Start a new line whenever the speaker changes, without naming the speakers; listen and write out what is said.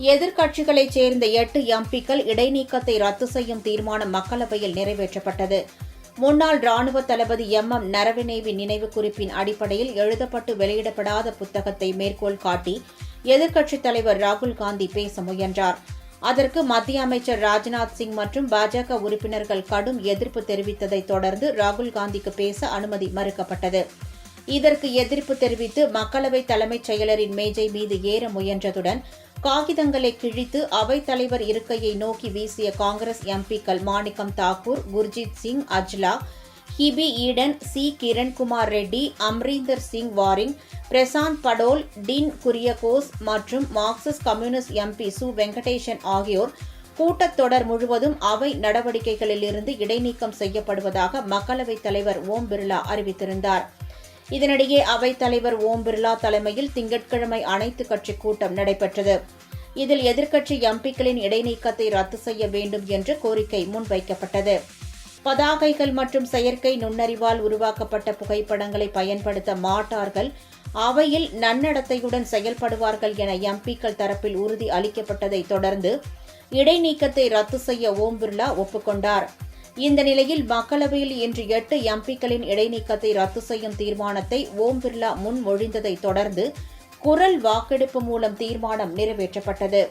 எதிர்க்கட்சிகளைச் சேர்ந்த 8 எம்பிக்கள் இடைநீக்கத்தை ரத்து செய்யும் தீர்மானம் மக்களவையில் நிறைவேற்றப்பட்டது. முன்னாள் ராணுவ தளபதி எம். நரவனேவின் நினைவு குறிப்பின் அடிப்படையில் எழுதப்பட்டு வெளியிடப்படாத புத்தகத்தை மேற்கோள் காட்டி எதிர்க்கட்சித் தலைவர் ராகுல் காந்தி பேச முயன்றார். அதற்கு மத்திய அமைச்சர் ராஜ்நாத் சிங் மற்றும் பாஜக உறுப்பினர்கள் கடும் எதிர்ப்பு தெரிவித்ததைத் தொடர்ந்து ராகுல் காந்திக்கு பேச அனுமதி மறுக்கப்பட்டது. இதற்கு எதிர்ப்பு தெரிவித்து மக்களவை தலைமைச் செயலரின் மேஜை மீது ஏற முயன்றதுடன் காகிதங்களை கிழித்து அவைத் தலைவர் இருக்கையை நோக்கி வீசிய காங்கிரஸ் எம்பிக்கள் மாணிக்கம் தாக்கூர், குர்ஜித் சிங் அஜ்லா, ஹிபி ஈடன், சி. கிரண்குமார் ரெட்டி, அம்ரீந்தர் சிங் வாரிங், பிரசாந்த் படோல், டின் குரியகோஸ் மற்றும் மார்க்சிஸ்ட் கம்யூனிஸ்ட் எம்பி சு. வெங்கடேசன் ஆகியோர் கூட்டத்தொடர் முழுவதும் அவை நடவடிக்கைகளிலிருந்து இடைநீக்கம் செய்யப்படுவதாக மக்களவைத் தலைவர் ஓம் பிர்லா அறிவித்திருந்தார். இதனிடையே அவைத் தலைவர் ஓம் பிர்லா தலைமையில் திங்கட்கிழமை அனைத்துக் கட்சிக் கூட்டம் நடைபெற்றது. இதில் எதிர்க்கட்சி எம்பிக்களின் இடைநீக்கத்தை ரத்து செய்ய வேண்டும் என்ற கோரிக்கை முன்வைக்கப்பட்டது. பதாகைகள் மற்றும் செயற்கை நுண்ணறிவால் உருவாக்கப்பட்ட புகைப்படங்களை பயன்படுத்த மாட்டார்கள், அவையில் நன்னடத்தையுடன் செயல்படுவார்கள் என எம்பிக்கள் தரப்பில் உறுதி அளிக்கப்பட்டதைத் தொடர்ந்து இடைநீக்கத்தை ரத்து செய்ய ஓம் பிர்லா ஒப்புக்கொண்டார். இந்த நிலையில் மக்களவையில் இன்று 8 எம்பிக்களின் இடைநீக்கத்தை ரத்து செய்யும் தீர்மானத்தை ஓம் பிர்லா முன்மொழிந்ததைத் தொடர்ந்து குரல் வாக்கெடுப்பு மூலம் தீர்மானம் நிறைவேற்றப்பட்டது.